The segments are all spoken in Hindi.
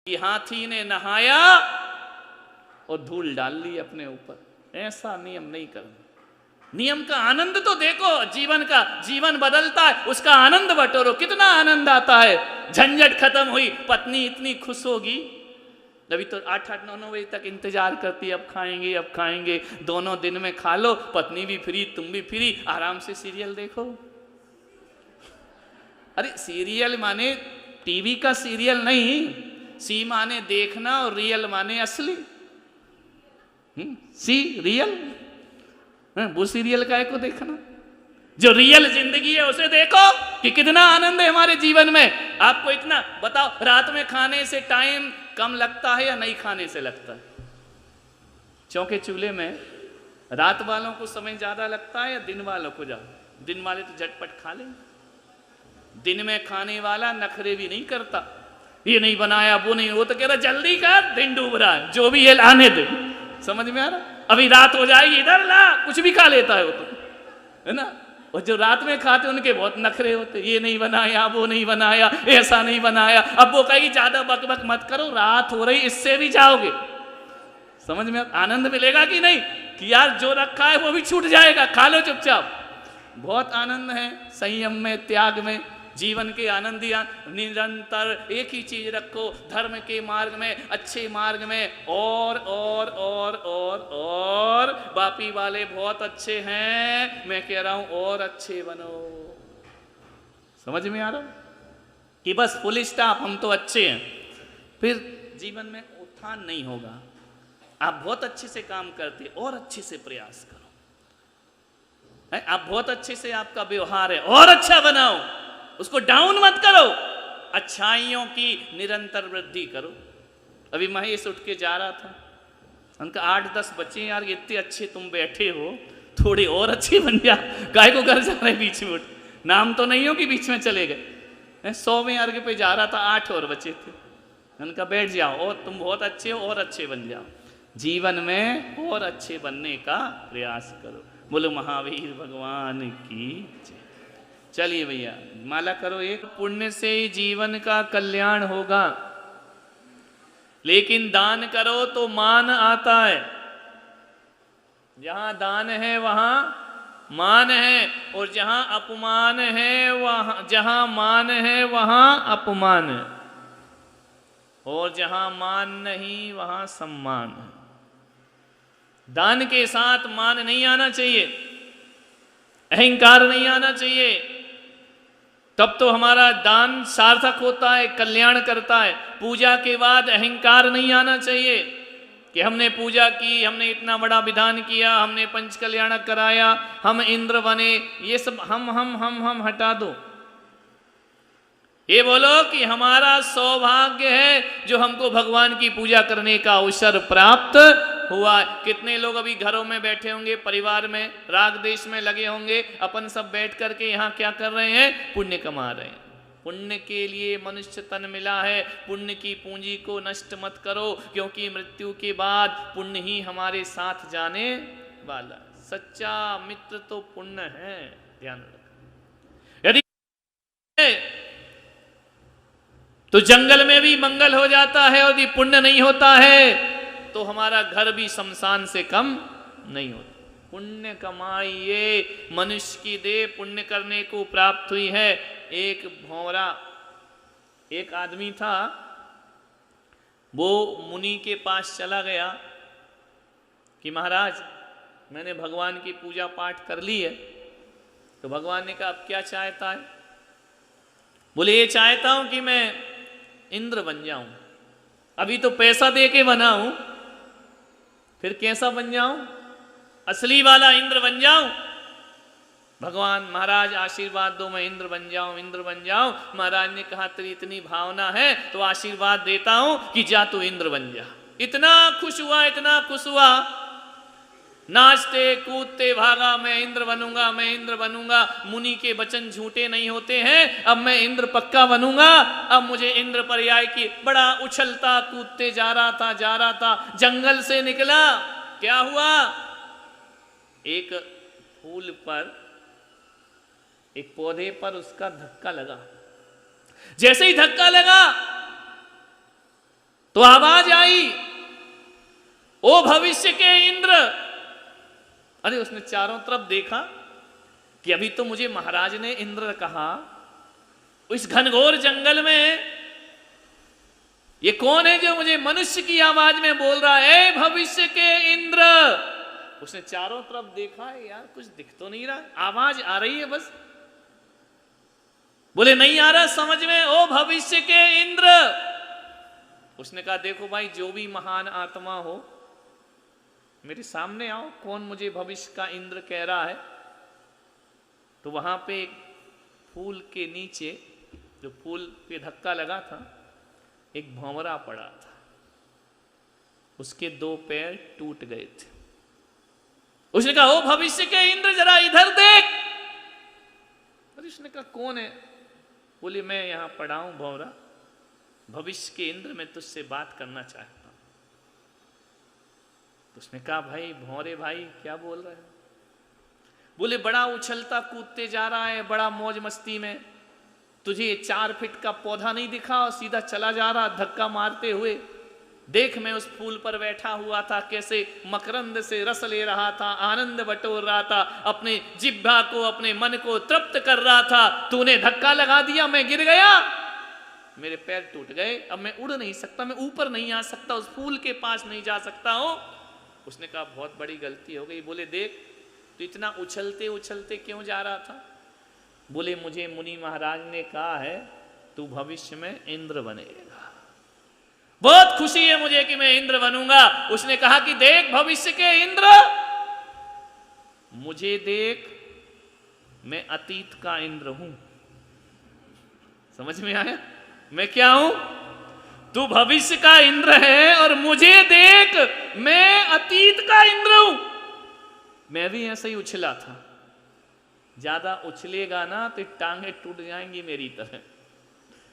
कि हाथी ने नहाया और धूल डाल ली अपने ऊपर। ऐसा नियम नहीं करना। नियम का आनंद तो देखो, जीवन का, जीवन बदलता है, उसका आनंद बटोरो। कितना आनंद आता है। झंझट खत्म हुई, पत्नी इतनी खुश होगी। अभी तो 8-8-9-9 बजे तक इंतजार करती है, अब खाएंगे अब खाएंगे। दोनों दिन में खा लो, पत्नी भी फ्री, तुम भी फ्री, आराम से सीरियल देखो। अरे सीरियल माने टीवी का सीरियल नहीं, सी माने देखना और रियल माने असली। सी रियल, वो सीरियल काय को देखना। जो रियल जिंदगी है उसे देखो कि कितना आनंद है हमारे जीवन में। आपको इतना बताओ, रात में खाने से टाइम कम लगता है या नहीं खाने से लगता है? चौके चूल्हे में रात वालों को समय ज्यादा लगता है या दिन वालों को ज्यादा? दिन वाले तो झटपट खा लेंगे। दिन में खाने वाला नखरे भी नहीं करता, ये नहीं बनाया वो नहीं, वो तो कह रहा जल्दी कर, दिन डूब रहा है, जो भी है लाने दे। समझ में आ रहा? अभी रात हो जाएगी, इधर ला, कुछ भी खा लेता है वो तो, है ना। और जो रात में खाते उनके बहुत नखरे होते, ये नहीं बनाया वो नहीं बनाया, ऐसा नहीं बनाया। अब वो कहेगी ज्यादा बक बक मत करो, रात हो रही, इससे भी जाओगे। समझ में आनंद मिलेगा कि नहीं? कि यार जो रखा है वो भी छूट जाएगा, खा लो चुपचाप। बहुत आनंद है संयम में, त्याग में, जीवन के आनंद। निरंतर एक ही चीज रखो, धर्म के मार्ग में, अच्छे मार्ग में। और बापी वाले बहुत अच्छे हैं, मैं कह रहा हूं और अच्छे बनो। समझ में आ रहा कि बस फुल स्टॉप, हम तो अच्छे हैं, फिर जीवन में उत्थान नहीं होगा। आप बहुत अच्छे से काम करते, और अच्छे से प्रयास करो। आप बहुत अच्छे से, आपका व्यवहार है, और अच्छा बनाओ, उसको डाउन मत करो, अच्छाइयों की निरंतर वृद्धि करो। अभी महेश उठ के जा रहा था, उनका 8-10 बच्चे, यार इतने अच्छे तुम बैठे हो, थोड़े और अच्छे बन जा। गाय को घर जा रहे बीच में उठ, नाम तो नहीं हो कि बीच में चले गए। 100वें अर्घ पे जा रहा था, 8 और बचे थे। उनका बैठ जाओ, और तुम बहुत अच्छे हो, और अच्छे बन जाओ। जीवन में और अच्छे बनने का प्रयास करो। बोलो महावीर भगवान की जय। चलिए भैया माला करो एक। पुण्य से ही जीवन का कल्याण होगा, लेकिन दान करो तो मान आता है। जहां दान है वहां मान है, और जहां अपमान है वहां, जहां मान है वहां अपमान है, और जहां मान नहीं वहां सम्मान है। दान के साथ मान नहीं आना चाहिए, अहंकार नहीं आना चाहिए, तब तो हमारा दान सार्थक होता है, कल्याण करता है। पूजा के बाद अहंकार नहीं आना चाहिए कि हमने पूजा की, हमने इतना बड़ा विधान किया, हमने पंच कल्याण कराया, हम इंद्र बने। ये सब हम हटा दो। ये बोलो कि हमारा सौभाग्य है जो हमको भगवान की पूजा करने का अवसर प्राप्त हुआ। कितने लोग अभी घरों में बैठे होंगे, परिवार में, राग देश में लगे होंगे, अपन सब बैठ करके यहाँ क्या कर रहे हैं? पुण्य कमा रहे हैं। पुण्य के लिए मनुष्य तन मिला है। पुण्य की पूंजी को नष्ट मत करो, क्योंकि मृत्यु के बाद पुण्य ही हमारे साथ जाने वाला। सच्चा मित्र तो पुण्य है, ध्यान रखो। यदि तो जंगल में भी मंगल हो जाता है, और यदि पुण्य नहीं होता है तो हमारा घर भी शमशान से कम नहीं होता। पुण्य कमाइए, मनुष्य की देह पुण्य करने को प्राप्त हुई है। एक भौरा, एक आदमी था, वो मुनि के पास चला गया कि महाराज मैंने भगवान की पूजा पाठ कर ली है। तो भगवान ने कहा अब क्या चाहता है? बोले ये चाहता हूं कि मैं इंद्र बन जाऊं। अभी तो पैसा दे के बना हूं, फिर कैसा बन जाऊं? असली वाला इंद्र बन जाऊं। भगवान महाराज आशीर्वाद दो, मैं इंद्र बन जाऊं, इंद्र बन जाऊं। महाराज ने कहा तेरी इतनी भावना है तो आशीर्वाद देता हूं कि जा तू इंद्र बन जा। इतना खुश हुआ, इतना खुश हुआ, नाचते कूदते भागा, मैं इंद्र बनूंगा, मैं इंद्र बनूंगा। मुनि के वचन झूठे नहीं होते हैं, अब मैं इंद्र पक्का बनूंगा। अब मुझे इंद्र पर्याय की। बड़ा उछलता कूदते जा रहा था, जंगल से निकला। क्या हुआ? एक फूल पर, एक पौधे पर उसका धक्का लगा। जैसे ही धक्का लगा तो आवाज आई, ओ भविष्य के इंद्र। अरे उसने चारों तरफ देखा कि अभी तो मुझे महाराज ने इंद्र कहा, इस घनघोर जंगल में ये कौन है जो मुझे मनुष्य की आवाज में बोल रहा है, भविष्य के इंद्र। उसने चारों तरफ देखा, यार कुछ दिख तो नहीं रहा, आवाज आ रही है बस। बोले नहीं आ रहा समझ में, ओ भविष्य के इंद्र। उसने कहा देखो भाई, जो भी महान आत्मा हो मेरे सामने आओ, कौन मुझे भविष्य का इंद्र कह रहा है। तो वहां पे एक फूल के नीचे, जो फूल पे धक्का लगा था, एक भंवरा पड़ा था, उसके 2 पैर टूट गए थे। उसने कहा ओ भविष्य के इंद्र जरा इधर देख। अरे उसने कहा कौन है। बोले मैं यहां पड़ा हूं भंवरा, भविष्य के इंद्र, मैं तुझसे बात करना चाहता हूं। तो उसने कहा भाई भंवरे भाई क्या बोल रहे हो। बोले बड़ा उछलता कूदते जा रहा है, बड़ा मौज मस्ती में, तुझे 4 फीट का पौधा नहीं दिखा और सीधा चला जा रहा धक्का मारते हुए। देख मैं उस फूल पर बैठा हुआ था, कैसे मकरंद से रस ले रहा था, आनंद बटोर रहा था, अपने जिह्वा को, अपने मन को तृप्त कर रहा था। तूने धक्का लगा दिया, मैं गिर गया, मेरे पैर टूट गए, अब मैं उड़ नहीं सकता, मैं ऊपर नहीं आ सकता, उस फूल के पास नहीं जा सकता हूं। उसने कहा बहुत बड़ी गलती हो गई। बोले देख तो इतना उछलते उछलते क्यों जा रहा था। बोले मुझे मुनि महाराज ने कहा है तू भविष्य में इंद्र बनेगा, बहुत खुशी है मुझे कि मैं इंद्र बनूंगा। उसने कहा कि देख भविष्य के इंद्र, मुझे देख, मैं अतीत का इंद्र हूं। समझ में आया मैं क्या हूं। तू भविष्य का इंद्र है और मुझे देख, मैं अतीत का इंद्र हूं। मैं भी ऐसे ही उछला था, ज्यादा उछलेगा ना तो टांगे टूट जाएंगी मेरी तरह।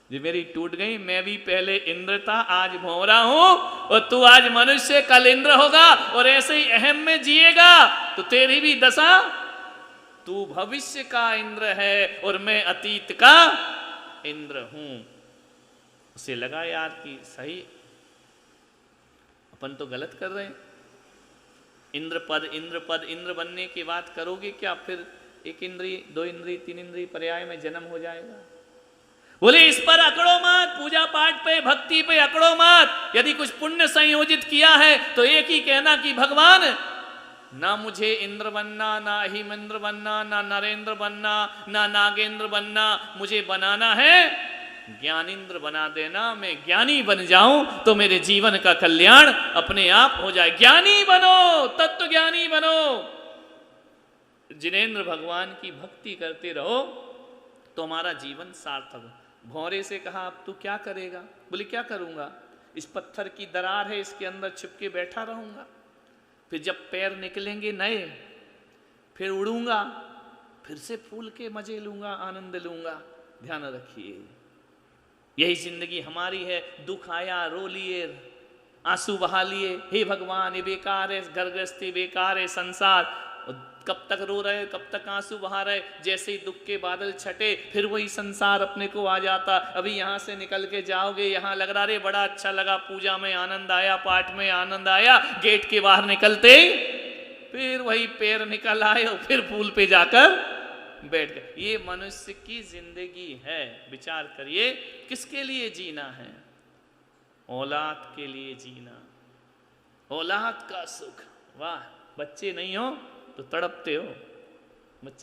जो मेरी टूट गई, मैं भी पहले इंद्र था, आज भंवरा हूं, और तू आज मनुष्य, कल इंद्र होगा, और ऐसे ही अहम में जिएगा तो तेरी भी दशा। तू भविष्य का इंद्र है और मैं अतीत का इंद्र हूं। उसे लगा यार कि सही, अपन तो गलत कर रहे हैं। इंद्र पद इंद्र बनने की बात करोगे क्या, फिर 1 इंद्रिय 2 इंद्रिय 3 इंद्रिय पर्याय में जन्म हो जाएगा। बोले इस पर अकड़ो मत, पूजा पाठ पे भक्ति पे अकड़ो मत। यदि कुछ पुण्य संयोजित किया है तो एक ही कहना कि भगवान, ना मुझे इंद्र बनना, ना अहिमेंद्र बनना, ना नरेंद्र बनना, ना नागेंद्र बनना, मुझे बनाना है ज्ञानेंद्र बना देना। मैं ज्ञानी बन जाऊं तो मेरे जीवन का कल्याण अपने आप हो जाए। ज्ञानी बनो, तत्व ज्ञानी बनो, जिनेंद्र भगवान की भक्ति करते रहो तो हमारा जीवन सार्थक हो। भौरे से कहा अब तू क्या करेगा। बोले क्या करूंगा, इस पत्थर की दरार है, इसके अंदर छिपके बैठा रहूंगा, फिर जब पैर निकलेंगे नए फिर उड़ूंगा, फिर से फूल के मजे लूंगा, आनंद लूंगा। ध्यान रखिए यही जिंदगी हमारी है। दुख आया रो लिए, आंसू बहा लिए, हे भगवान ये बेकार है, घर गृहस्थी बेकार है, संसार, कब तक रो रहे, कब तक आंसू बहा रहे। जैसे ही दुख के बादल छटे फिर वही संसार अपने को आ जाता। अभी यहाँ से निकल के जाओगे, यहाँ लग रहा रे बड़ा अच्छा लगा, पूजा में आनंद आया, पाठ में आनंद आया, गेट के बाहर निकलते फिर वही पैर निकल आए और फिर फूल पे जाकर बैठ गए। ये मनुष्य की जिंदगी है। विचार करिए किसके लिए जीना है, औलाद के लिए जीना, औलाद का सुख। वाह, बच्चे नहीं हो तो तड़पते हो, बच्चा